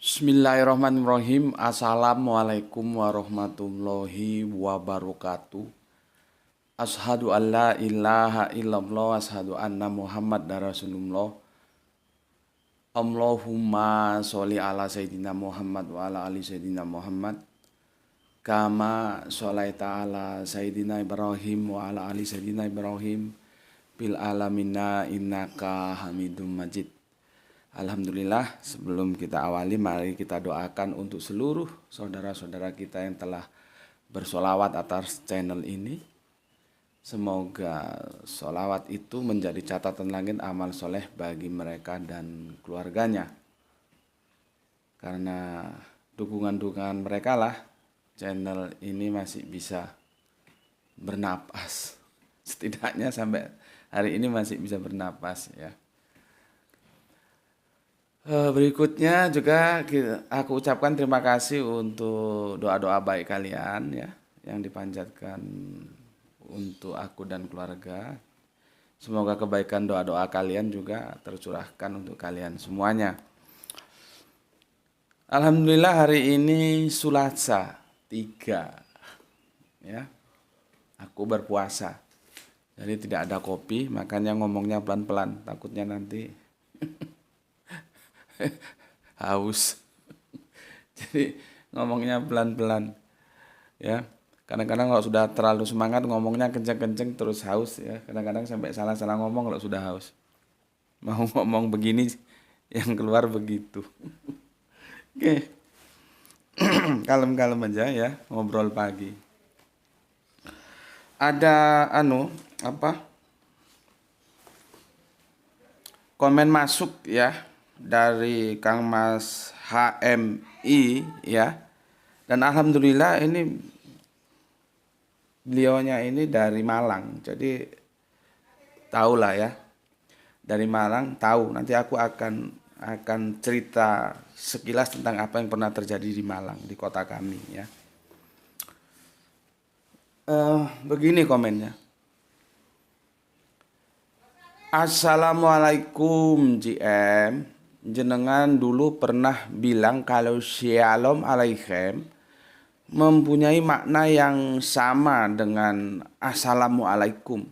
Bismillahirrahmanirrahim. Assalamualaikum warahmatullahi wabarakatuh. Ashadu an la ilaha illallah, ashadu anna Muhammad Rasulullah. Allahumma sholli ala Sayyidina Muhammad wa ala ali Sayyidina Muhammad. Kama sholaita ala Sayyidina Ibrahim wa ala ali Sayyidina Ibrahim. Bil alamina innaka hamidum majid. Alhamdulillah, sebelum kita awali mari kita doakan untuk seluruh saudara-saudara kita yang telah bersolawat atas channel ini. Semoga solawat itu menjadi catatan langit amal soleh bagi mereka dan keluarganya. Karena dukungan-dukungan mereka lah channel ini masih bisa bernapas. Setidaknya sampai hari ini masih bisa bernapas ya. Berikutnya juga aku ucapkan terima kasih untuk doa-doa baik kalian ya yang dipanjatkan untuk aku dan keluarga. Semoga kebaikan doa-doa kalian juga tercurahkan untuk kalian semuanya. Alhamdulillah hari ini Selasa 3 ya. Aku berpuasa. Jadi tidak ada kopi, makanya ngomongnya pelan-pelan, takutnya nanti haus. Jadi ngomongnya pelan-pelan ya. Kadang-kadang kalau sudah terlalu semangat ngomongnya kenceng-kenceng terus haus ya. Kadang-kadang sampai salah-salah ngomong kalau sudah haus. Mau ngomong begini yang keluar begitu. Oke. Kalem-kalem aja ya, ngobrol pagi. Ada komen masuk ya dari Kang Mas HMI ya. Dan alhamdulillah ini beliaunya ini dari Malang. Jadi tahulah ya. Dari Malang tahu. Nanti aku akan cerita sekilas tentang apa yang pernah terjadi di Malang, di kota kami ya. Begini komennya. Assalamualaikum JM. Jenengan dulu pernah bilang kalau Shalom Alaikum mempunyai makna yang sama dengan Assalamualaikum.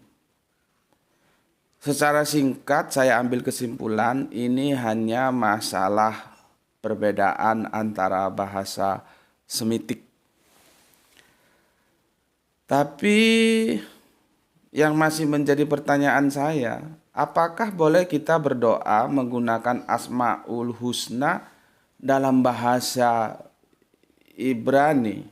Secara singkat saya ambil kesimpulan ini hanya masalah perbedaan antara bahasa Semitik. Tapi yang masih menjadi pertanyaan saya, apakah boleh kita berdoa menggunakan Asmaul Husna dalam bahasa Ibrani?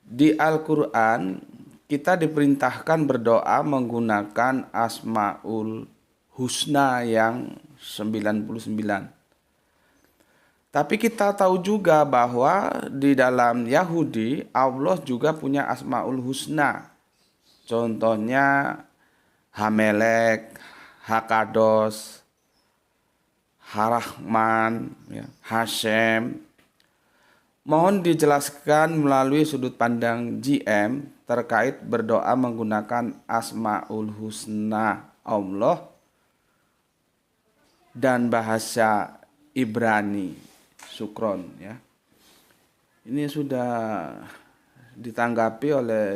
Di Al-Quran kita diperintahkan berdoa menggunakan Asmaul Husna yang 99. Tapi kita tahu juga bahwa di dalam Yahudi Allah juga punya Asmaul Husna. Contohnya Hamelek, Hakados, Harahman, ya, Hashem. Mohon dijelaskan melalui sudut pandang GM terkait berdoa menggunakan Asmaul Husna Allah dan bahasa Ibrani. Syukron ya. Ini sudah ditanggapi oleh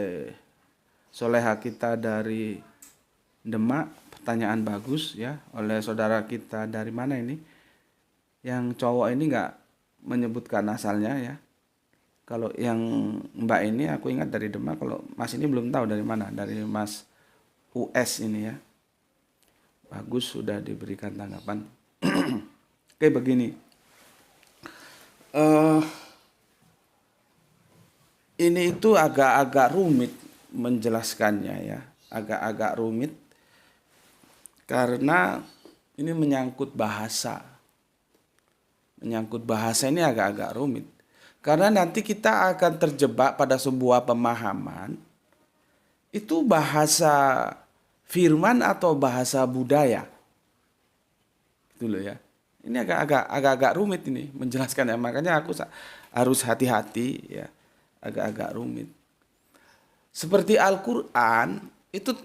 soleha kita dari Demak, pertanyaan bagus ya, oleh saudara kita dari mana ini? Yang cowok ini nggak menyebutkan asalnya ya. Kalau yang Mbak ini aku ingat dari Demak, kalau Mas ini belum tahu dari mana, dari Mas US ini ya. Bagus sudah diberikan tanggapan. Oke begini. Ini itu agak-agak rumit menjelaskannya ya, agak-agak rumit karena ini menyangkut bahasa. Menyangkut bahasa ini agak-agak rumit. Karena nanti kita akan terjebak pada sebuah pemahaman itu bahasa firman atau bahasa budaya. Gitu loh ya. Ini agak-agak rumit ini menjelaskannya. Makanya aku harus hati-hati ya. Agak-agak rumit. Seperti Al-Qur'an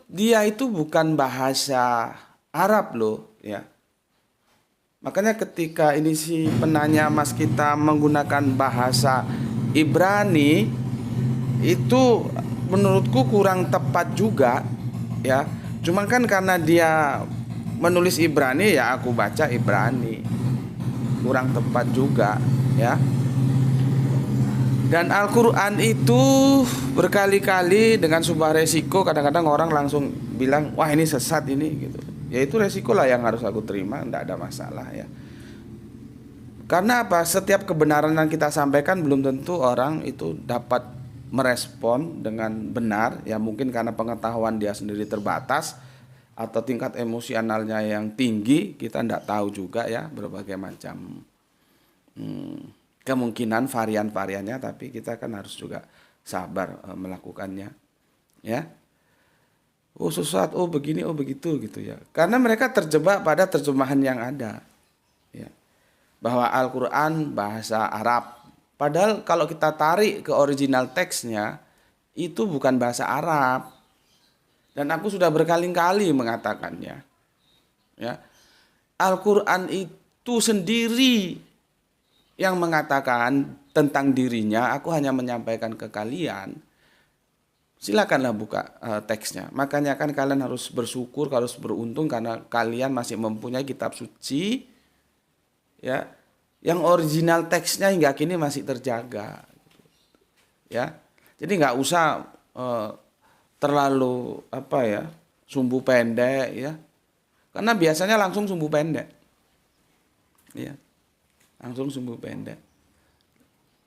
dia itu bukan bahasa Arab loh ya. Makanya ketika ini si penanya Mas kita menggunakan bahasa Ibrani, itu menurutku kurang tepat juga ya. Cuma kan karena dia menulis Ibrani, ya aku baca Ibrani. Kurang tepat juga ya. Dan Al-Quran itu berkali-kali dengan sebuah resiko, kadang-kadang orang langsung bilang, wah ini sesat ini gitu. Ya itu resiko lah yang harus aku terima, tidak ada masalah ya. Karena apa? Setiap kebenaran yang kita sampaikan belum tentu orang itu dapat merespon dengan benar. Ya mungkin karena pengetahuan dia sendiri terbatas, atau tingkat emosionalnya yang tinggi, kita tidak tahu juga ya, berbagai macam kemungkinan varian-variannya, tapi kita kan harus juga sabar melakukannya ya. Oh sesat, oh begini, oh begitu gitu ya. Karena mereka terjebak pada terjemahan yang ada ya. Bahwa Al-Quran bahasa Arab, padahal kalau kita tarik ke original teksnya itu bukan bahasa Arab. Dan aku sudah berkali-kali mengatakannya ya. Al-Quran itu sendiri yang mengatakan tentang dirinya, aku hanya menyampaikan ke kalian. Silakanlah buka teksnya. Makanya kan kalian harus bersyukur, harus beruntung karena kalian masih mempunyai kitab suci ya, yang original teksnya hingga kini masih terjaga. Ya. Jadi nggak usah terlalu sumbu pendek ya. Karena biasanya langsung sumbu pendek. Ya. Langsung sumbu pendek.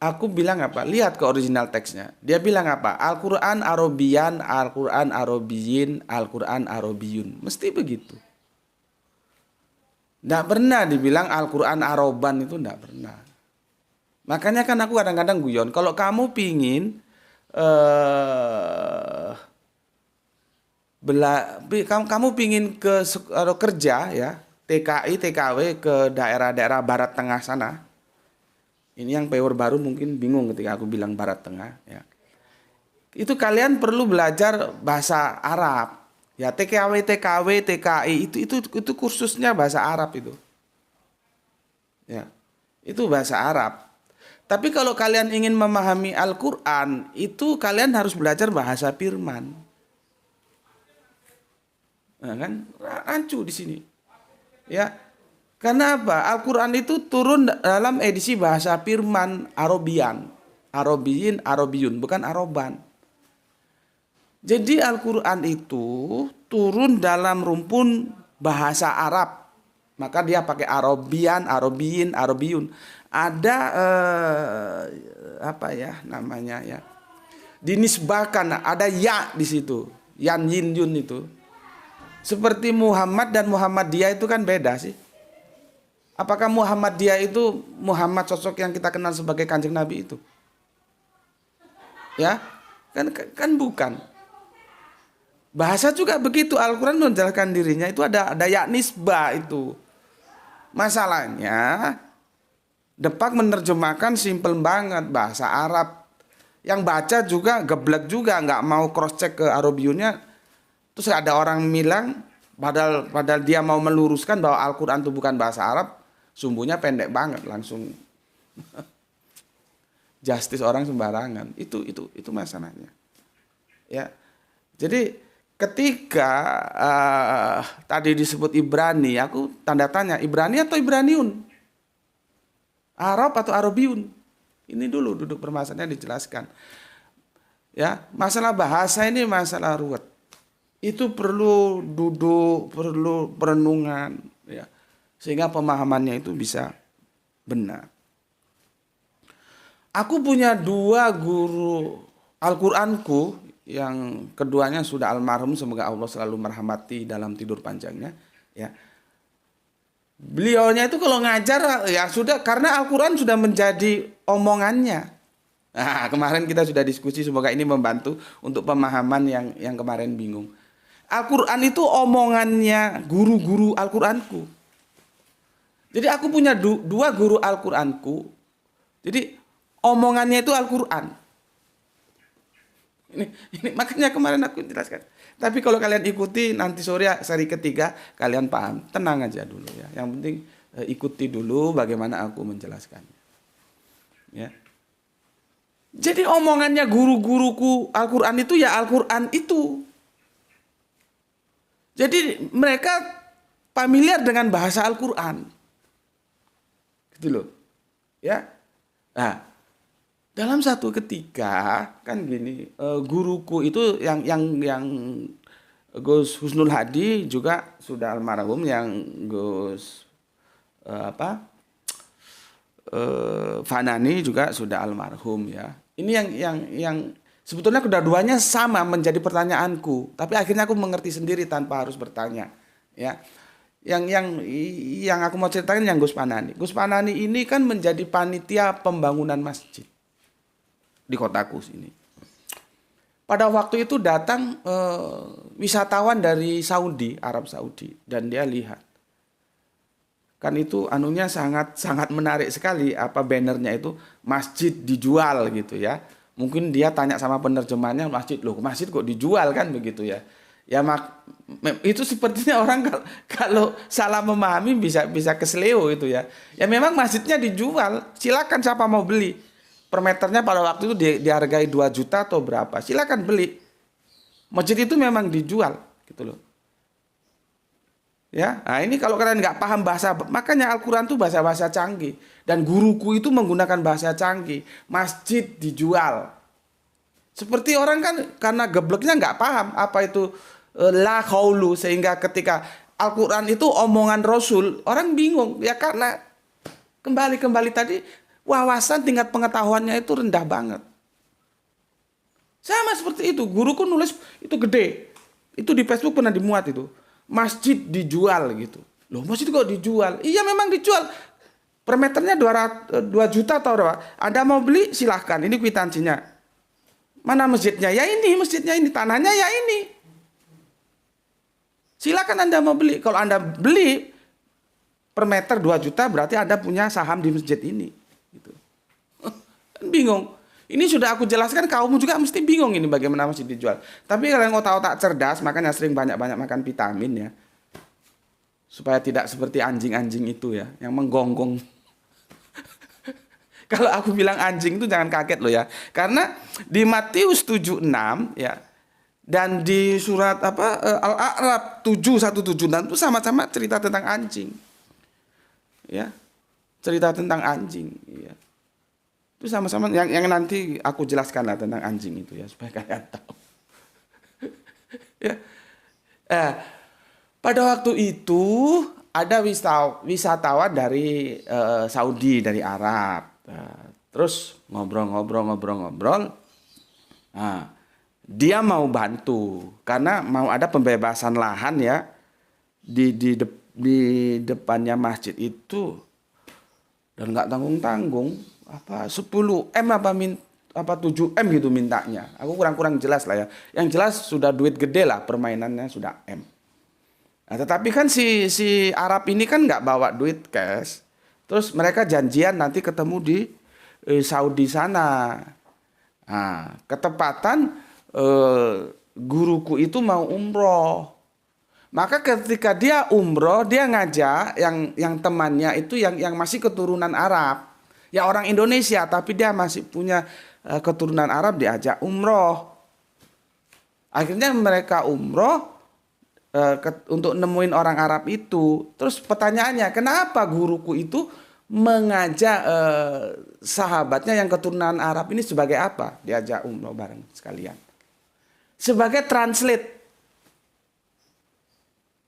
Aku bilang apa? Lihat ke original teksnya. Dia bilang apa? Al-Quran Arabian, Al-Quran Arabiyin, Al-Quran Arabiyun. Mesti begitu. Tidak pernah dibilang Al-Quran Araban, itu tidak pernah. Makanya kan aku kadang-kadang guyon. Kalau kamu pingin kamu pingin kerja ya, TKI, TKW ke daerah-daerah barat tengah sana. Ini yang peor baru mungkin bingung ketika aku bilang barat tengah ya. Itu kalian perlu belajar bahasa Arab. Ya, TKW, TKW, TKI itu kursusnya bahasa Arab itu. Ya. Itu bahasa Arab. Tapi kalau kalian ingin memahami Al-Qur'an, itu kalian harus belajar bahasa firman. Nah, kan rancu di sini. Ya. Karena apa? Al-Quran itu turun dalam edisi bahasa firman Arabian. Arabiyin, Arabiyun, bukan Araban. Jadi Al-Quran itu turun dalam rumpun bahasa Arab. Maka dia pakai Arabian, Arabiyin, Arabiyun. Ada namanya ya. Dinisbahkan, ada ya di situ. Yan, yin, yun itu. Seperti Muhammad dan Muhammadiyah itu kan beda sih. Apakah Muhammadiyah itu Muhammad sosok yang kita kenal sebagai Kanjeng Nabi itu? Ya, kan bukan. Bahasa juga begitu. Al-Quran menjelaskan dirinya itu ada ya nisbah itu. Masalahnya Depak menerjemahkan simpel banget bahasa Arab. Yang baca juga geblek juga, nggak mau cross check ke Arabiyunnya. Terus ada orang bilang padahal dia mau meluruskan bahwa Al-Quran itu bukan bahasa Arab. Sumbunya pendek banget, langsung justice orang sembarangan. Itu masalahnya. Ya. Jadi ketika tadi disebut Ibrani, aku tanda tanya, Ibrani atau Ibraniun? Arab atau Arabiyun? Ini dulu duduk permasalahannya dijelaskan. Ya, masalah bahasa ini masalah ruwet. Itu perlu duduk, perlu perenungan, ya. Sehingga pemahamannya itu bisa benar. Aku punya 2 guru Al-Quranku, yang keduanya sudah almarhum, semoga Allah selalu merahmati dalam tidur panjangnya. Ya. Beliaunya itu kalau ngajar ya sudah, karena Al-Quran sudah menjadi omongannya. Nah, kemarin kita sudah diskusi, semoga ini membantu untuk pemahaman yang kemarin bingung. Al-Quran itu omongannya guru-guru Al-Quranku. Jadi aku punya 2 guru Al-Quranku. Jadi omongannya itu Al-Quran. Ini makanya kemarin aku jelaskan. Tapi kalau kalian ikuti nanti sore seri ketiga kalian paham. Tenang aja dulu ya. Yang penting ikuti dulu bagaimana aku menjelaskannya. Ya. Jadi omongannya guru-guruku Al-Quran itu ya Al-Quran itu. Jadi mereka familiar dengan bahasa Al-Quran. Gitu loh. Ya. Nah, dalam satu ketika kan gini, guruku itu yang Gus Husnul Hadi juga sudah almarhum, yang Gus Fanani juga sudah almarhum ya. Ini yang sebetulnya kedua-duanya sama menjadi pertanyaanku, tapi akhirnya aku mengerti sendiri tanpa harus bertanya, ya. Yang aku mau ceritakan yang Gus Fanani. Gus Fanani ini kan menjadi panitia pembangunan masjid di kotaku sini. Pada waktu itu datang wisatawan dari Saudi, Arab Saudi, dan dia lihat. Kan itu anunya sangat menarik sekali, apa bannernya itu masjid dijual gitu ya. Mungkin dia tanya sama penerjemahnya, masjid kok dijual kan begitu ya. Ya itu sepertinya orang kalau salah memahami bisa keseleo itu ya. Ya memang masjidnya dijual, silakan siapa mau beli. Per meternya pada waktu itu dihargai 2 juta atau berapa, silakan beli. Masjid itu memang dijual gitu loh. Ya, nah ini kalau kalian nggak paham bahasa, makanya Al-Quran itu bahasa canggih. Dan guruku itu menggunakan bahasa canggih. Masjid dijual. Seperti orang kan karena gebleknya nggak paham apa itu la qaulu, sehingga ketika Al-Quran itu omongan Rasul, orang bingung. Ya karena kembali tadi wawasan tingkat pengetahuannya itu rendah banget. Sama seperti itu, guruku nulis itu gede. Itu di Facebook pernah dimuat itu. Masjid dijual gitu. Loh, masjid kok dijual? Iya memang dijual. Per meternya 2 juta atau berapa? Anda mau beli silahkan, ini kwitansinya. Mana masjidnya? Ya ini masjidnya, ini tanahnya ya ini. Silakan Anda mau beli. Kalau Anda beli per meter 2 juta berarti Anda punya saham di masjid ini. Gitu. Kan bingung. Ini sudah aku jelaskan, kamu juga mesti bingung ini bagaimana masjid dijual. Tapi kalau yang otak-otak cerdas, makanya sering banyak-banyak makan vitamin ya. Supaya tidak seperti anjing-anjing itu ya, yang menggonggong. Kalau aku bilang anjing itu jangan kaget loh ya. Karena di Matius 76 ya, dan di surat Al-A'raf 7176 itu sama-sama cerita tentang anjing. Ya. Cerita tentang anjing, ya. Itu sama-sama yang nanti aku jelaskan lah tentang anjing itu ya, supaya kalian tahu. Ya. Pada waktu itu ada wisatawan dari Saudi, dari Arab. Terus ngobrol. Nah, dia mau bantu karena mau ada pembebasan lahan ya di depannya masjid itu, dan nggak tanggung-tanggung. 10 M apa 7 M gitu mintanya. Aku kurang jelas lah ya. Yang jelas sudah duit gede lah, permainannya sudah M. Nah, tetapi kan si Arab ini kan nggak bawa duit cash. Terus mereka janjian nanti ketemu di Saudi sana. Nah, ketepatan guruku itu mau umroh. Maka ketika dia umroh, dia ngajak yang temannya itu yang masih keturunan Arab. Ya orang Indonesia, tapi dia masih punya keturunan Arab, diajak umroh. Akhirnya mereka umroh untuk nemuin orang Arab itu. Terus pertanyaannya, kenapa guruku itu mengajak sahabatnya yang keturunan Arab ini sebagai apa? Diajak umroh bareng sekalian. Sebagai translate.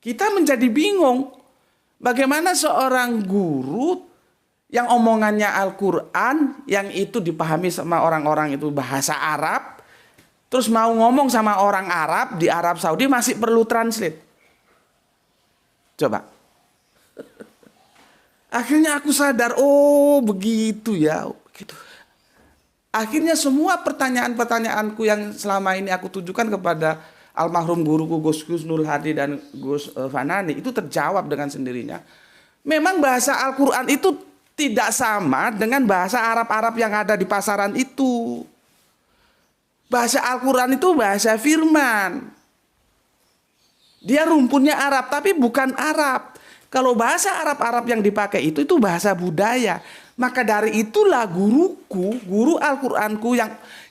Kita menjadi bingung. Bagaimana seorang guru yang omongannya Al-Quran, yang itu dipahami sama orang-orang itu bahasa Arab, terus mau ngomong sama orang Arab di Arab Saudi masih perlu translate. Coba. Akhirnya aku sadar, oh begitu ya. Begitu. Akhirnya semua pertanyaan-pertanyaanku yang selama ini aku tujukan kepada almarhum guruku Gus Husnul Hadi dan Gus Fanani itu terjawab dengan sendirinya. Memang bahasa Al-Quran itu tidak sama dengan bahasa Arab-Arab yang ada di pasaran itu. Bahasa Al-Quran itu bahasa firman. Dia rumpunnya Arab, tapi bukan Arab. Kalau bahasa Arab-Arab yang dipakai itu bahasa budaya. Maka dari itulah guru Al-Qur'anku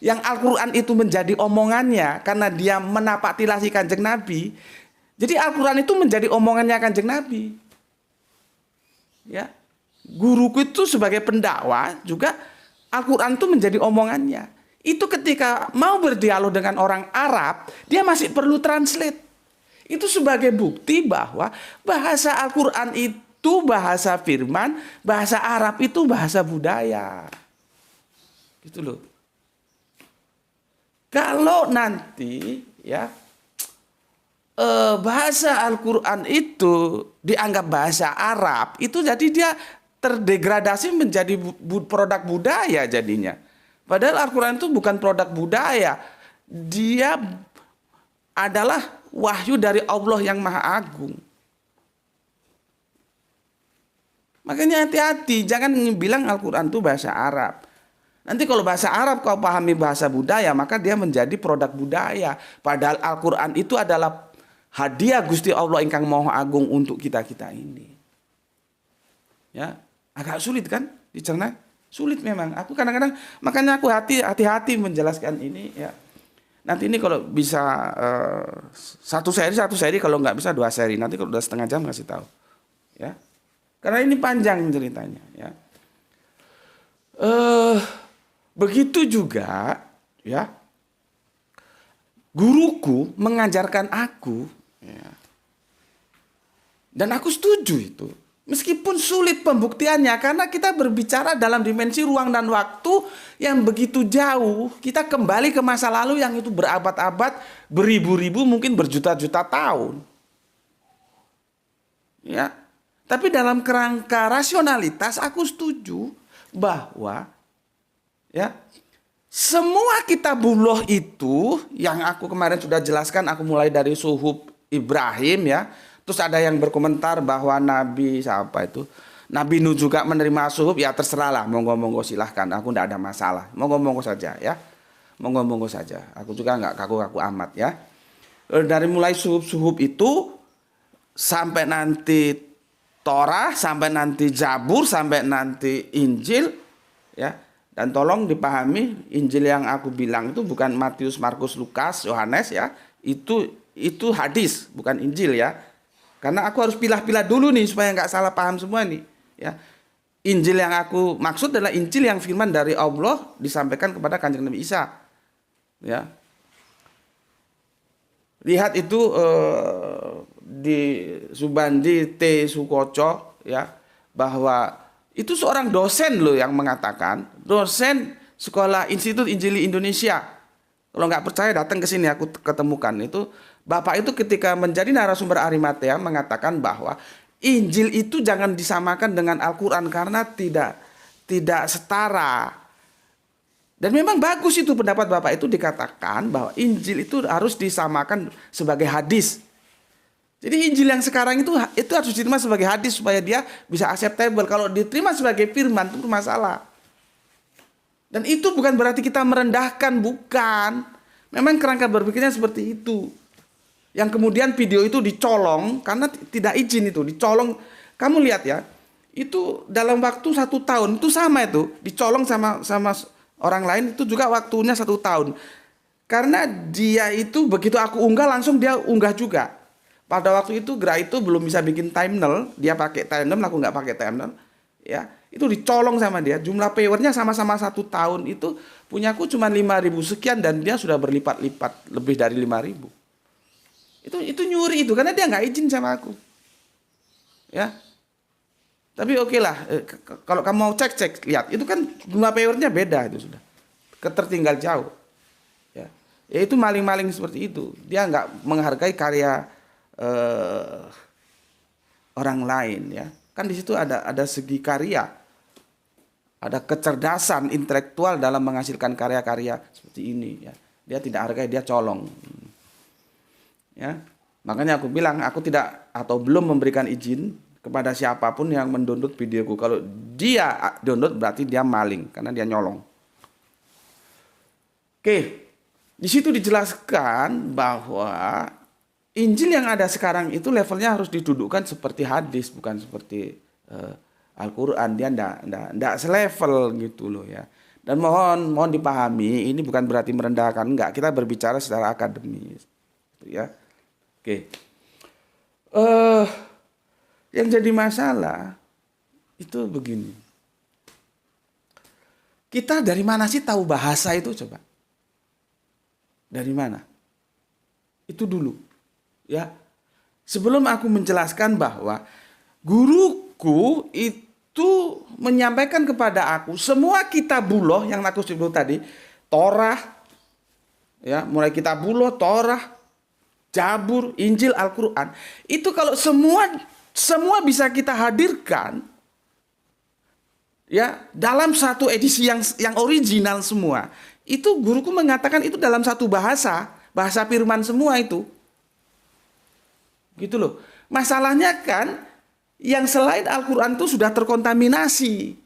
yang Al-Qur'an itu menjadi omongannya karena dia menapaktilasi Kanjeng Nabi. Jadi Al-Qur'an itu menjadi omongannya Kanjeng Nabi. Ya. Guruku itu sebagai pendakwah juga Al-Qur'an itu menjadi omongannya. Itu ketika mau berdialog dengan orang Arab, dia masih perlu translate. Itu sebagai bukti bahwa bahasa Al-Qur'an itu bahasa firman, bahasa Arab itu bahasa budaya. Gitu loh. Kalau nanti ya bahasa Al-Qur'an itu dianggap bahasa Arab, itu jadi dia terdegradasi menjadi produk budaya jadinya. Padahal Al-Qur'an itu bukan produk budaya. Dia adalah wahyu dari Allah yang Maha Agung. Makanya hati-hati, jangan bilang Al-Qur'an itu bahasa Arab. Nanti kalau bahasa Arab kau pahami bahasa budaya, maka dia menjadi produk budaya. Padahal Al-Qur'an itu adalah hadiah Gusti Allah ingkang Maha Agung untuk kita-kita ini. Ya, agak sulit kan dicerna? Sulit memang. Aku kadang-kadang makanya aku hati-hati menjelaskan ini ya. Nanti ini kalau bisa satu seri kalau nggak bisa 2 seri. Nanti kalau udah setengah jam kasih tahu. Ya. Karena ini panjang ceritanya ya. Begitu juga ya. Guruku mengajarkan aku ya. Dan aku setuju itu. Meskipun sulit pembuktiannya karena kita berbicara dalam dimensi ruang dan waktu yang begitu jauh. Kita kembali ke masa lalu yang itu berabad-abad, beribu-ribu, mungkin berjuta-juta tahun. Ya. Tapi dalam kerangka rasionalitas aku setuju bahwa ya semua kitabullah itu yang aku kemarin sudah jelaskan, aku mulai dari Suhuf Ibrahim ya. Terus ada yang berkomentar bahwa Nabi siapa itu? Nabi Nuh juga menerima suhuf, ya terserahlah, monggo-monggo silahkan, aku tidak ada masalah. Monggo-monggo saja ya. Monggo-monggo saja. Aku juga nggak kaku-kaku amat ya. Dari mulai suhuf-suhuf itu sampai nanti Torah, sampai nanti Zabur, sampai nanti Injil ya. Dan tolong dipahami, Injil yang aku bilang itu bukan Matius, Markus, Lukas, Yohanes ya. Itu hadis, bukan Injil ya. Karena aku harus pilah-pilah dulu nih supaya nggak salah paham semua nih. Ya, Injil yang aku maksud adalah Injil yang firman dari Allah disampaikan kepada Kanjeng Nabi Isa. Ya, lihat itu di Subandi T. Sukoco ya bahwa itu seorang dosen loh yang mengatakan, dosen Sekolah Institut Injili Indonesia. Kalau nggak percaya datang ke sini aku ketemukan itu. Bapak itu ketika menjadi narasumber Arimatea mengatakan bahwa Injil itu jangan disamakan dengan Al-Qur'an karena tidak setara. Dan memang bagus itu pendapat Bapak itu, dikatakan bahwa Injil itu harus disamakan sebagai hadis. Jadi Injil yang sekarang itu harus diterima sebagai hadis supaya dia bisa acceptable. Kalau diterima sebagai firman itu masalah. Dan itu bukan berarti kita merendahkan, bukan. Memang kerangka berpikirnya seperti itu. Yang kemudian video itu dicolong karena tidak izin, itu dicolong. Kamu lihat ya, itu dalam waktu 1 tahun itu sama, itu dicolong sama orang lain itu juga waktunya 1 tahun. Karena dia itu begitu aku unggah langsung dia unggah juga. Pada waktu itu Gra itu belum bisa bikin thumbnail, dia pakai thumbnail, aku nggak pakai thumbnail. Ya, itu dicolong sama dia. Jumlah viewernya sama-sama 1 tahun itu punyaku cuma 5.000 sekian dan dia sudah berlipat-lipat lebih dari 5.000. Itu nyuri itu karena dia nggak izin sama aku. Ya. Tapi oke lah, kalau kamu mau cek lihat, itu kan jumlah viewernya beda itu sudah. Ketertinggal jauh. Ya. Ya itu maling-maling seperti itu. Dia nggak menghargai karya orang lain ya. Kan di situ ada segi karya. Ada kecerdasan intelektual dalam menghasilkan karya-karya seperti ini ya. Dia tidak hargai, dia colong. Ya, makanya aku bilang aku tidak atau belum memberikan izin kepada siapapun yang mendownload videoku. Kalau dia download berarti dia maling karena dia nyolong. Oke, di situ dijelaskan bahwa Injil yang ada sekarang itu levelnya harus didudukkan seperti hadis, bukan seperti Al-Quran. Dia ndak selevel gitu loh ya. Dan mohon dipahami, ini bukan berarti merendahkan, enggak. Kita berbicara secara akademis, ya. Oke. Yang jadi masalah itu begini. Kita dari mana sih tahu bahasa itu coba? Dari mana? Itu dulu, ya. Sebelum aku menjelaskan bahwa guruku itu menyampaikan kepada aku semua kitabullah yang aku sebut tadi, Torah, ya, mulai kitabullah, Torah, Zabur, Injil, Al-Quran, itu kalau semua bisa kita hadirkan, ya, dalam satu edisi yang original semua. Itu guruku mengatakan itu dalam satu bahasa firman semua itu. Gitu loh. Masalahnya kan yang selain Al-Quran itu sudah terkontaminasi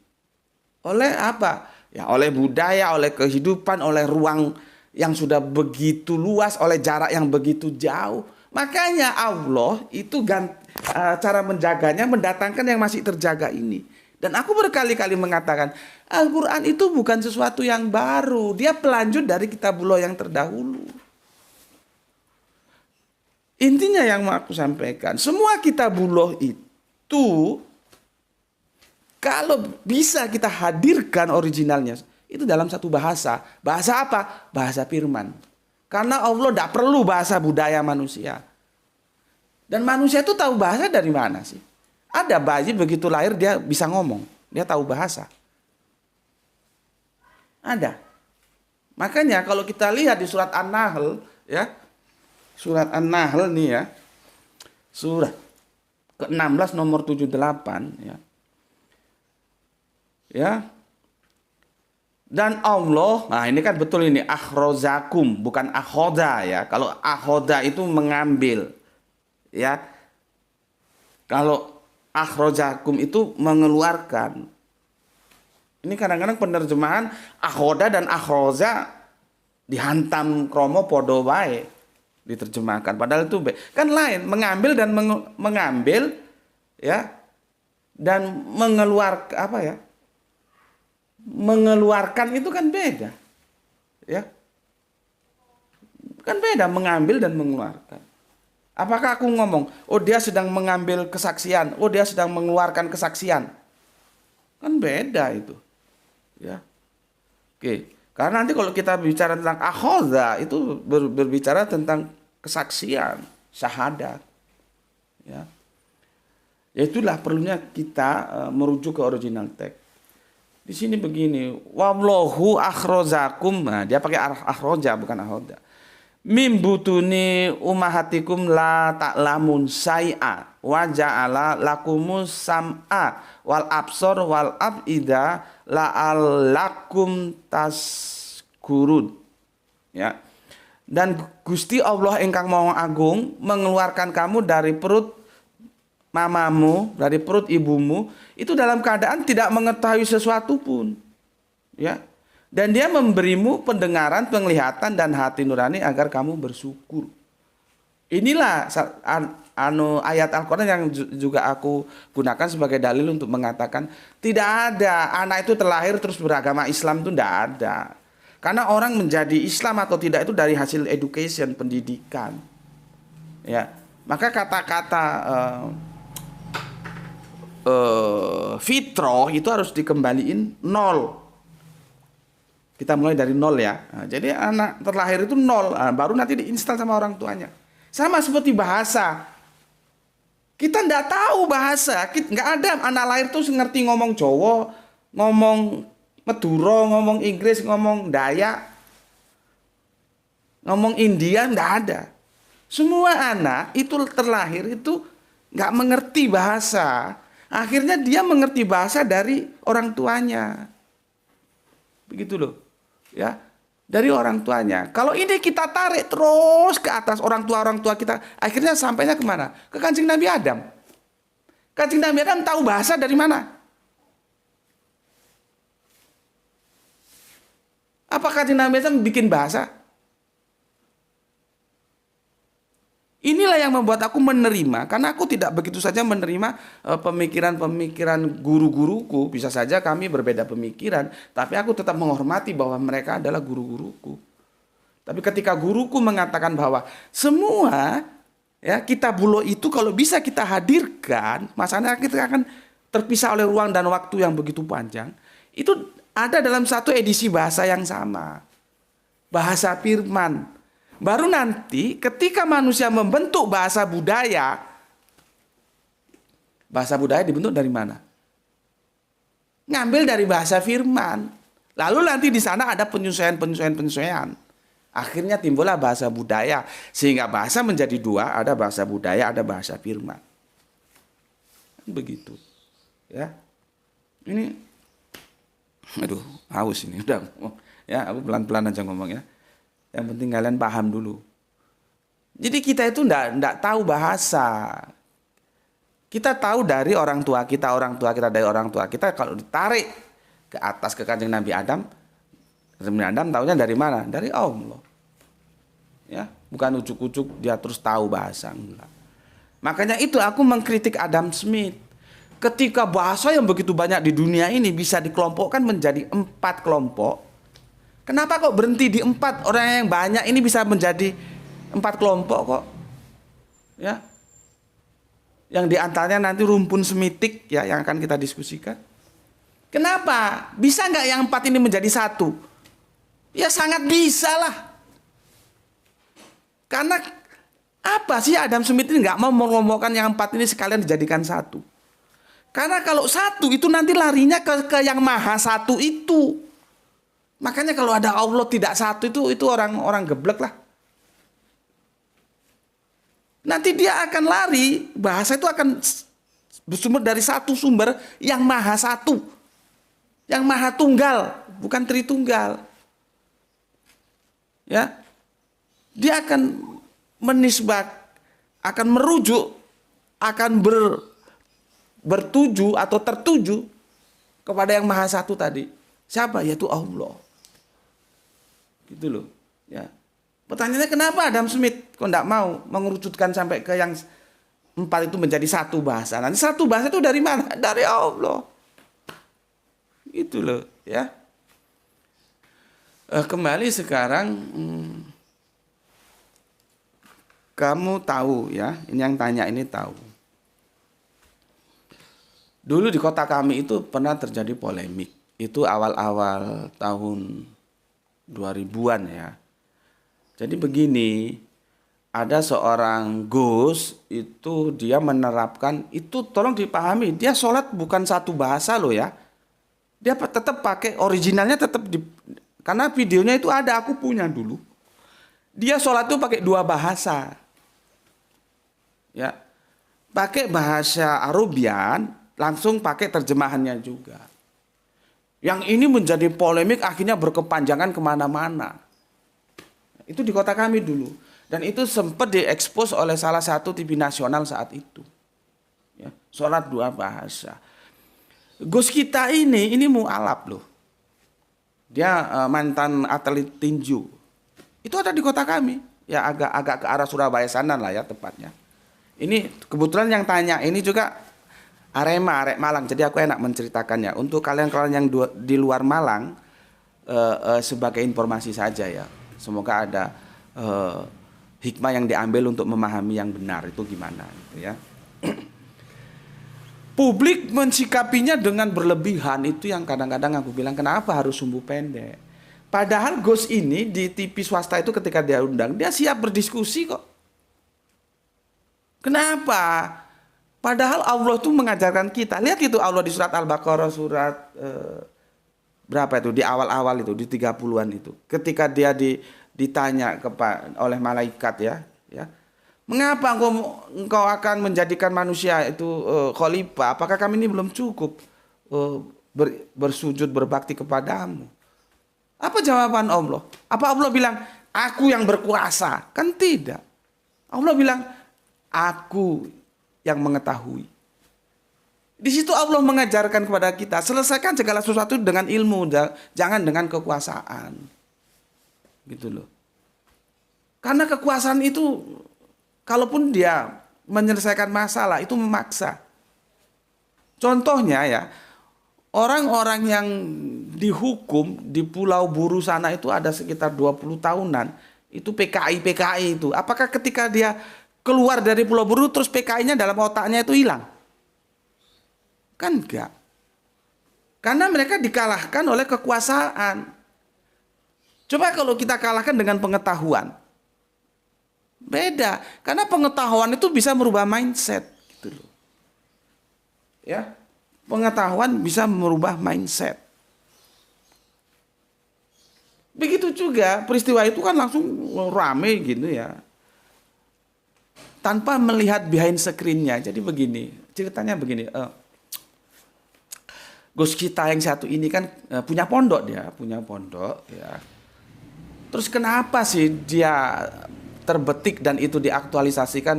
oleh apa? Ya, oleh budaya, oleh kehidupan, oleh ruang yang sudah begitu luas, oleh jarak yang begitu jauh. Makanya Allah itu cara menjaganya mendatangkan yang masih terjaga ini. Dan aku berkali-kali mengatakan Al-Quran itu bukan sesuatu yang baru. Dia pelanjut dari kitabullah yang terdahulu. Intinya yang mau aku sampaikan, semua kitabullah itu kalau bisa kita hadirkan originalnya itu dalam satu bahasa. Bahasa apa? Bahasa firman. Karena Allah tidak perlu bahasa budaya manusia. Dan manusia itu tahu bahasa dari mana sih? Ada bayi begitu lahir dia bisa ngomong, dia tahu bahasa. Ada. Makanya kalau kita lihat di surat An-Nahl, ya, surat An-Nahl nih ya, surat ke-16 nomor 78 ya. Ya. Dan Allah, nah ini kan betul ini akhrozakum, bukan akhoda ya. Kalau akhoda itu mengambil, ya. Kalau akhrozakum itu mengeluarkan. Ini kadang-kadang penerjemahan akhoda dan akhroza dihantam kromo podo bae diterjemahkan. Padahal itu kan lain, mengambil dan mengambil ya, dan mengeluarkan apa ya? Mengeluarkan itu kan beda. Ya. Kan beda mengambil dan mengeluarkan. Apakah aku ngomong, oh dia sedang mengambil kesaksian, oh dia sedang mengeluarkan kesaksian. Kan beda itu. Ya. Oke, karena nanti kalau kita bicara tentang akhoda itu berbicara tentang kesaksian, syahadat. Ya. Ya itulah perlunya kita merujuk ke original text. Di sini begini, wallahu akhrozakum, nah, dia pakai akhroja bukan akhoda. Mim butuni umahatikum la ta'lamun say'a wa ja'ala lakumus sam'a wal absor wal afida la'allakum taskurun. Ya. Dan Gusti Allah ingkang Maha Agung mengeluarkan kamu dari perut mamamu, dari perut ibumu itu dalam keadaan tidak mengetahui sesuatu pun. Ya. Dan dia memberimu pendengaran, penglihatan dan hati nurani agar kamu bersyukur. Inilah ayat Al-Quran yang juga aku gunakan sebagai dalil untuk mengatakan tidak ada anak itu terlahir terus beragama Islam, itu tidak ada. Karena orang menjadi Islam atau tidak itu dari hasil education, pendidikan. Ya, maka kata-kata fitrah itu harus dikembaliin nol. Kita mulai dari nol ya. Nah, jadi anak terlahir itu nol, baru nanti diinstal sama orang tuanya. Sama seperti bahasa. Kita tidak tahu bahasa, nggak ada anak lahir tuh ngerti ngomong Jawa, ngomong Madura, ngomong Inggris, ngomong Dayak, ngomong India, nggak ada. Semua anak itu terlahir itu nggak mengerti bahasa. Akhirnya dia mengerti bahasa dari orang tuanya. Begitu loh. Ya, dari orang tuanya. Kalau ini kita tarik terus ke atas orang tua kita, akhirnya sampainya kemana? Ke kancing Nabi Adam. Kancing Nabi Adam tahu bahasa dari mana? Apa kancing Nabi Adam bikin bahasa? Inilah yang yang membuat aku menerima, karena aku tidak begitu saja menerima pemikiran-pemikiran guru-guruku. Bisa saja kami berbeda pemikiran, tapi aku tetap menghormati bahwa mereka adalah guru-guruku. Tapi ketika guruku mengatakan bahwa semua ya kitab Bulo itu kalau bisa kita hadirkan, masalahnya kita akan terpisah oleh ruang dan waktu yang begitu panjang. Itu ada dalam satu edisi bahasa yang sama. Bahasa firman. Baru nanti ketika manusia membentuk bahasa budaya dibentuk dari mana? Ngambil dari bahasa firman. Lalu nanti di sana ada penyesuaian. Akhirnya timbullah bahasa budaya. Sehingga bahasa menjadi dua, ada bahasa budaya, ada bahasa firman. Begitu. Ya. Ini aduh, haus ini udah. Ya, aku pelan-pelan aja ngomong ya. Yang penting kalian paham dulu. Jadi kita itu enggak tahu bahasa. Kita tahu dari orang tua kita dari orang tua kita. Kalau ditarik ke atas ke Kanjeng Nabi Adam taunya dari mana? Dari Allah. Ya, bukan ucuk-ucuk dia terus tahu bahasa, enggak. Makanya itu aku mengkritik Adam Smith. Ketika bahasa yang begitu banyak di dunia ini bisa dikelompokkan menjadi 4 kelompok. Kenapa kok berhenti di 4? Orang yang banyak ini bisa menjadi 4 kelompok kok. Ya. Yang diantaranya nanti rumpun semitik ya yang akan kita diskusikan. Kenapa? Bisa nggak yang 4 ini menjadi 1? Ya sangat bisa lah. Karena apa sih Adam Smith ini nggak mau mengelompokkan yang 4 ini sekalian dijadikan 1? Karena kalau 1 itu nanti larinya ke yang maha 1 itu. Makanya kalau ada Allah tidak 1 itu orang geblek lah. Nanti dia akan lari, bahasa itu akan bersumber dari satu sumber yang maha 1. Yang maha tunggal, bukan tritunggal. Ya. Dia akan menisbat, akan merujuk, akan bertuju atau tertuju kepada yang maha 1 tadi. Siapa? Yaitu Allah. Gitu loh. Ya. Pertanyaannya kenapa Adam Smith kok enggak mau mengerucutkan sampai ke yang 4 itu menjadi 1 bahasa. Nanti 1 bahasa itu dari mana? Dari Allah. Gitu loh, ya. Kembali sekarang kamu tahu ya, ini yang tanya ini tahu. Dulu di kota kami itu pernah terjadi polemik. Itu awal-awal tahun 2000-an ya. Jadi begini, ada seorang Gus itu dia menerapkan, itu tolong dipahami, dia sholat bukan 1 bahasa loh ya. Dia tetap pakai originalnya karena videonya itu ada, aku punya dulu. Dia sholat itu pakai 2 bahasa. Ya. Pakai bahasa Arabian, langsung pakai terjemahannya juga. Yang ini menjadi polemik akhirnya berkepanjangan kemana-mana. Itu di kota kami dulu. Dan itu sempat diekspos oleh salah satu TV nasional saat itu. Ya, sholat 2 bahasa. Gus kita ini mu'alaf loh. Dia mantan atlet tinju. Itu ada di kota kami. Ya agak ke arah Surabaya sana lah ya tepatnya. Ini kebetulan yang tanya ini juga Arek Malang, jadi aku enak menceritakannya. Untuk kalian yang di luar Malang, sebagai informasi saja ya. Semoga ada hikmah yang diambil untuk memahami yang benar itu gimana, gitu ya. Publik mensikapinya dengan berlebihan itu yang kadang-kadang aku bilang kenapa harus sumbu pendek. Padahal Gus ini di TV swasta itu ketika dia undang, dia siap berdiskusi kok. Kenapa? Padahal Allah tuh mengajarkan kita. Lihat itu Allah di surat Al-Baqarah surat berapa itu di awal-awal itu di 30-an itu. Ketika dia ditanya oleh malaikat ya. Mengapa engkau akan menjadikan manusia itu khalifah? Apakah kami ini belum cukup bersujud berbakti kepadamu? Apa jawaban Allah? Apa Allah bilang aku yang berkuasa? Kan tidak. Allah bilang aku yang mengetahui. Di situ Allah mengajarkan kepada kita, selesaikan segala sesuatu dengan ilmu, jangan dengan kekuasaan. Gitu loh. Karena kekuasaan itu kalaupun dia menyelesaikan masalah itu memaksa. Contohnya ya, orang-orang yang dihukum di Pulau Buru sana itu ada sekitar 20 tahunan. Itu PKI itu. Apakah ketika dia keluar dari Pulau Buru terus PKI-nya dalam otaknya itu hilang? Kan enggak. Karena mereka dikalahkan oleh kekuasaan. Coba kalau kita kalahkan dengan pengetahuan. Beda. Karena pengetahuan itu bisa merubah mindset. Gitu loh. Ya, pengetahuan bisa merubah mindset. Begitu juga peristiwa itu kan langsung rame gitu ya. Tanpa melihat behind screen-nya. Jadi begini, ceritanya begini. Gus kita yang satu ini kan punya pondok dia, ya. Terus kenapa sih dia terbetik dan itu diaktualisasikan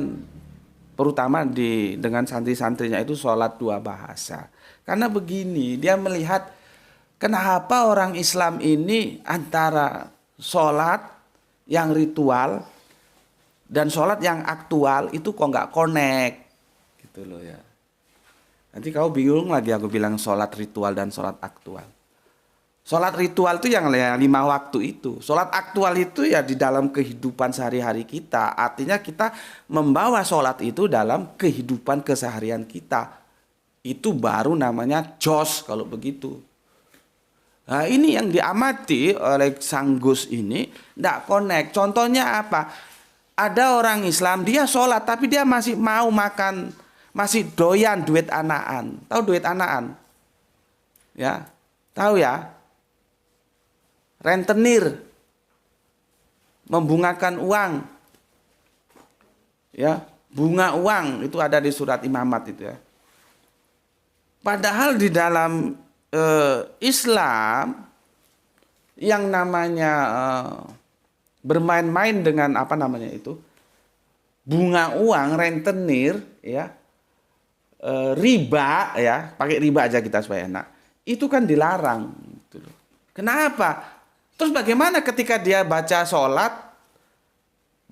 terutama dengan santri-santrinya itu sholat dua bahasa. Karena begini, dia melihat kenapa orang Islam ini antara sholat yang ritual dan sholat yang aktual itu kok nggak connect. Gitu loh ya. Nanti kau bingung lagi aku bilang sholat ritual dan sholat aktual. Sholat ritual itu yang 5 waktu itu. Sholat aktual itu ya di dalam kehidupan sehari-hari kita. Artinya kita membawa sholat itu dalam kehidupan keseharian kita. Itu baru namanya jos kalau begitu. Nah ini yang diamati oleh Sang Gus ini. Tidak connect. Contohnya apa? Ada orang Islam dia sholat tapi dia masih mau makan. Masih doyan duit anaan. Tahu duit anaan? Ya, tahu ya? Rentenir, membungakan uang, ya, bunga uang itu ada di surat imamat itu ya. Padahal di dalam Islam yang namanya bermain-main dengan apa namanya itu bunga uang, rentenir, ya, riba, ya, pakai riba aja kita supaya enak, itu kan dilarang. Gitu loh. Kenapa? Terus bagaimana ketika dia baca sholat,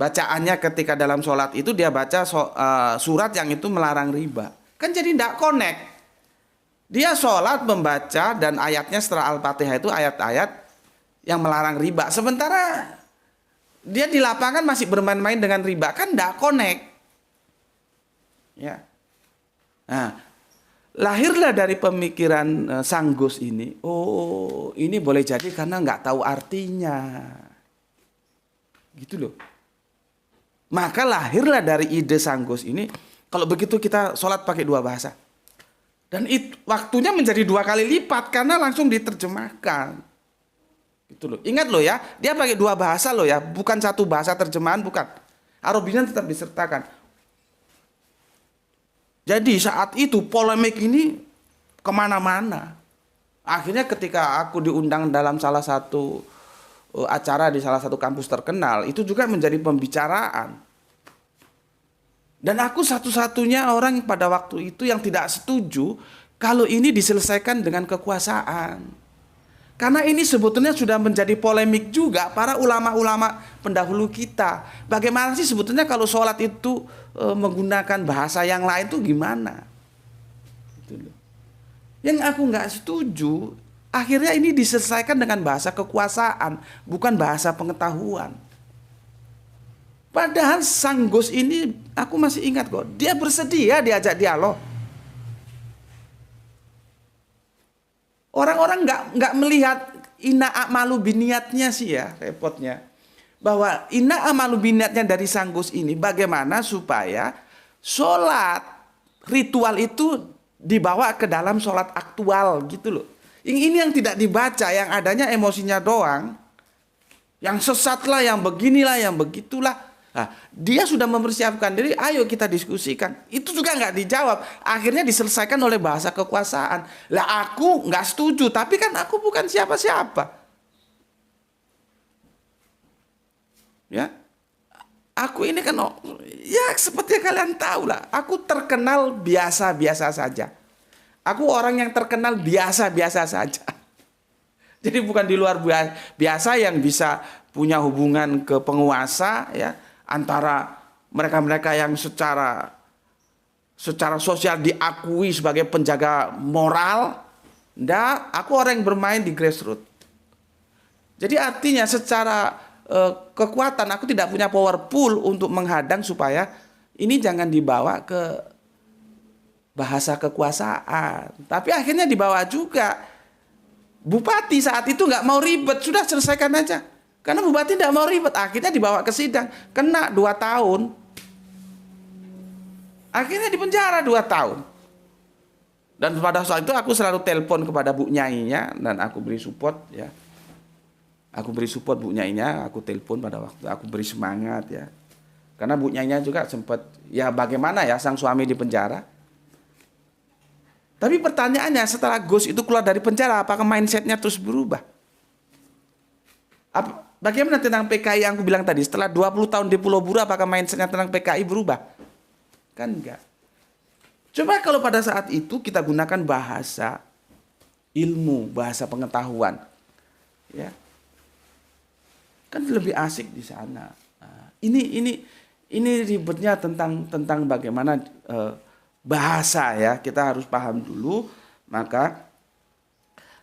bacaannya ketika dalam sholat itu dia baca surat yang itu melarang riba. Kan jadi tidak connect. Dia sholat membaca dan ayatnya setelah Al-Fatihah itu ayat-ayat yang melarang riba. Sementara dia di lapangan masih bermain-main dengan riba. Kan tidak connect. Ya. Nah, lahirlah dari pemikiran Sang Gus ini, oh ini boleh jadi karena nggak tahu artinya, gitu loh. Maka lahirlah dari ide Sang Gus ini, kalau begitu kita sholat pakai dua bahasa. Dan waktunya menjadi 2 kali lipat karena langsung diterjemahkan. Gitu loh. Ingat loh ya, dia pakai 2 bahasa loh ya, bukan 1 bahasa terjemahan, bukan. Arabinya tetap disertakan. Jadi saat itu polemik ini kemana-mana. Akhirnya ketika aku diundang dalam salah satu acara di salah satu kampus terkenal, itu juga menjadi pembicaraan. Dan aku satu-satunya orang pada waktu itu yang tidak setuju kalau ini diselesaikan dengan kekuasaan. Karena ini sebetulnya sudah menjadi polemik juga para ulama-ulama pendahulu kita. Bagaimana sih sebetulnya kalau sholat itu menggunakan bahasa yang lain itu gimana? Gitu loh. Yang aku nggak setuju, akhirnya ini diselesaikan dengan bahasa kekuasaan, bukan bahasa pengetahuan. Padahal Sang Gus ini, aku masih ingat kok, dia bersedia diajak dialog. Orang-orang nggak melihat inna a'malu biniatnya sih ya, repotnya. Bahwa inna a'malu biniatnya dari Sang Gus ini bagaimana supaya sholat ritual itu dibawa ke dalam sholat aktual gitu loh. Ini yang tidak dibaca, yang adanya emosinya doang. Yang sesatlah, yang beginilah, yang begitulah. Nah, dia sudah mempersiapkan diri, ayo kita diskusikan. Itu juga nggak dijawab. Akhirnya diselesaikan oleh bahasa kekuasaan. Lah aku nggak setuju, tapi kan aku bukan siapa-siapa. Ya, aku ini kan, ya seperti kalian tahu lah, aku terkenal biasa-biasa saja. Aku orang yang terkenal biasa-biasa saja. Jadi bukan di luar biasa yang bisa punya hubungan ke penguasa ya. Antara mereka-mereka yang secara sosial diakui sebagai penjaga moral. Nggak, aku orang yang bermain di grassroots. Jadi artinya secara kekuatan aku tidak punya power pool untuk menghadang supaya ini jangan dibawa ke bahasa kekuasaan. Tapi akhirnya dibawa juga. Bupati saat itu nggak mau ribet, sudah selesaikan aja. Karena bupati tidak mau ribet, akhirnya dibawa ke sidang, kena 2 tahun. Akhirnya dipenjara 2 tahun. Dan pada saat itu aku selalu telepon kepada Bu Nyainya dan aku beri support ya. Aku beri support Bu Nyainya, aku telepon pada waktu, aku beri semangat ya. Karena Bu Nyainya juga sempat, ya bagaimana ya sang suami di penjara. Tapi pertanyaannya setelah Gus itu keluar dari penjara, apakah mindsetnya terus berubah? Bagaimana tentang PKI yang aku bilang tadi, setelah 20 tahun di Pulau Buru, apakah mindsetnya tentang PKI berubah? Kan enggak. Coba kalau pada saat itu kita gunakan bahasa ilmu, bahasa pengetahuan. Ya. Kan lebih asik di sana. Nah, ini ribetnya tentang bagaimana bahasa ya. Kita harus paham dulu, maka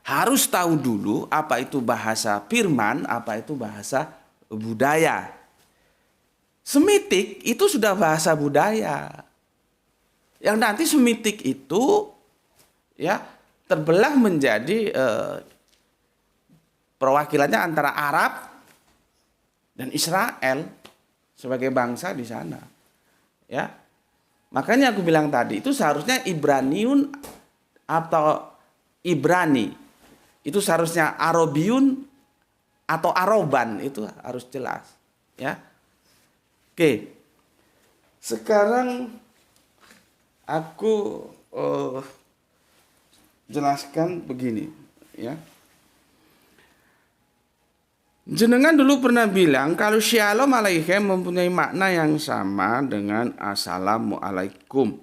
harus tahu dulu apa itu bahasa firman, apa itu bahasa budaya. Semitik itu sudah bahasa budaya. Yang nanti Semitik itu ya terbelah menjadi perwakilannya antara Arab dan Israel sebagai bangsa di sana. Ya. Makanya aku bilang tadi itu seharusnya Ibraniun atau Ibrani. Itu seharusnya Arabiun atau Aroban, itu harus jelas, ya. Oke. Sekarang aku jelaskan begini, ya. Jenengan dulu pernah bilang kalau Shalom Alaikum mempunyai makna yang sama dengan Assalamualaikum.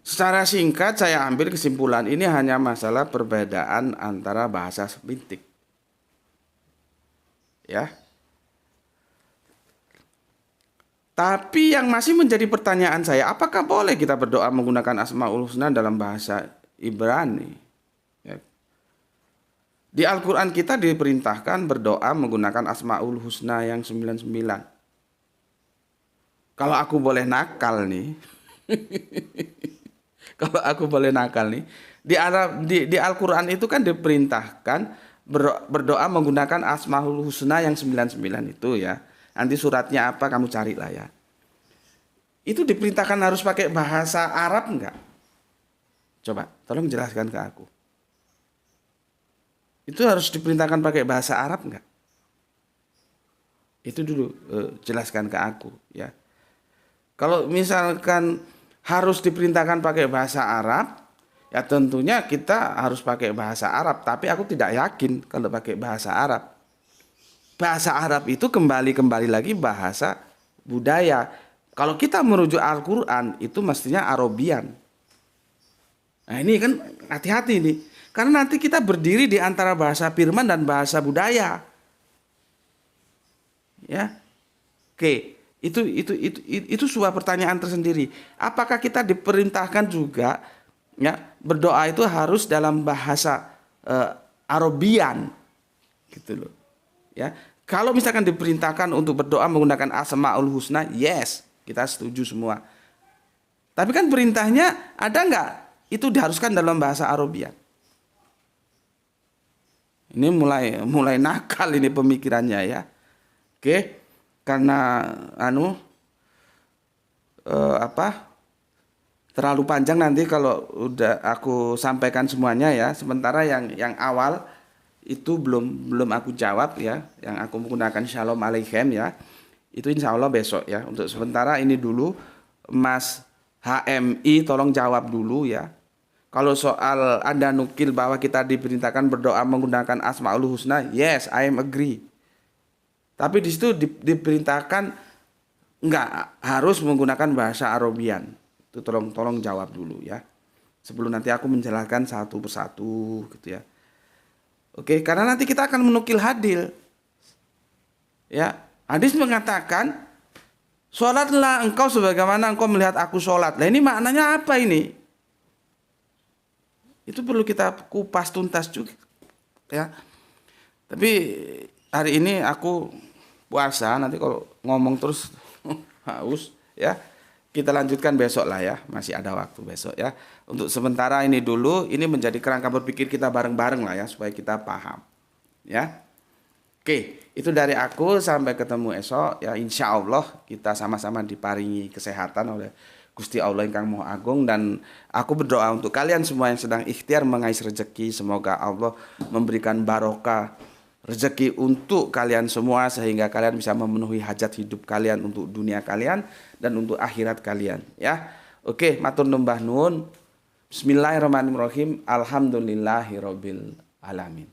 Secara singkat saya ambil kesimpulan ini hanya masalah perbedaan antara bahasa Semitik. Ya. Tapi yang masih menjadi pertanyaan saya, apakah boleh kita berdoa menggunakan Asmaul Husna dalam bahasa Ibrani? Ya. Di Al-Quran kita diperintahkan berdoa menggunakan Asmaul Husna yang 99. Kalau aku boleh nakal nih, kalau aku boleh nakal nih, di Al-Quran itu kan diperintahkan berdoa menggunakan Asmaul Husna yang 99 itu ya. Nanti suratnya apa kamu carilah ya. Itu diperintahkan harus pakai bahasa Arab enggak? Coba, tolong jelaskan ke aku. Itu harus diperintahkan pakai bahasa Arab enggak? Itu dulu jelaskan ke aku ya. Kalau misalkan harus diperintahkan pakai bahasa Arab, ya tentunya kita harus pakai bahasa Arab. Tapi aku tidak yakin kalau pakai bahasa Arab. Bahasa Arab itu kembali lagi bahasa budaya. Kalau kita merujuk Al-Quran itu mestinya Arabian. Nah ini kan hati-hati nih. Karena nanti kita berdiri di antara bahasa firman dan bahasa budaya. Ya. Oke. Itu sebuah pertanyaan tersendiri. Apakah kita diperintahkan juga ya berdoa itu harus dalam bahasa Arabian gitu loh. Ya. Kalau misalkan diperintahkan untuk berdoa menggunakan Asmaul Husna, yes, kita setuju semua. Tapi kan perintahnya ada nggak? Itu diharuskan dalam bahasa Arabian. Ini mulai nakal ini pemikirannya ya. Oke. Karena terlalu panjang nanti kalau udah aku sampaikan semuanya ya. Sementara yang awal itu belum aku jawab ya. Yang aku menggunakan Shalom Alaikum ya. Itu insya Allah besok ya. Untuk sementara ini dulu Mas HMI tolong jawab dulu ya. Kalau soal Anda nukil bahwa kita diperintahkan berdoa menggunakan Asmaul Husna, yes, I am agree. Tapi di situ diperintahkan enggak harus menggunakan bahasa Arabian. Itu tolong jawab dulu ya. Sebelum nanti aku menjelaskan satu persatu gitu ya. Oke, karena nanti kita akan menukil hadis. Ya, hadis mengatakan Sholatlah engkau sebagaimana engkau melihat aku sholat. Nah ini maknanya apa ini? Itu perlu kita kupas tuntas juga, ya. Tapi hari ini aku puasa, nanti kalau ngomong terus haus, ya. Kita lanjutkan besok lah ya, masih ada waktu besok ya. Untuk sementara ini dulu, ini menjadi kerangka berpikir kita bareng-bareng lah ya, supaya kita paham, ya. Oke, itu dari aku, sampai ketemu esok ya. Insya Allah kita sama-sama diparingi kesehatan oleh Gusti Allah yang Maha Agung, dan aku berdoa untuk kalian semua yang sedang ikhtiar mengais rezeki, semoga Allah memberikan barokah rezeki untuk kalian semua sehingga kalian bisa memenuhi hajat hidup kalian untuk dunia kalian dan untuk akhirat kalian ya. Oke, matur numbah nuwun. Bismillahirrahmanirrahim. Alhamdulillahirabbil alamin.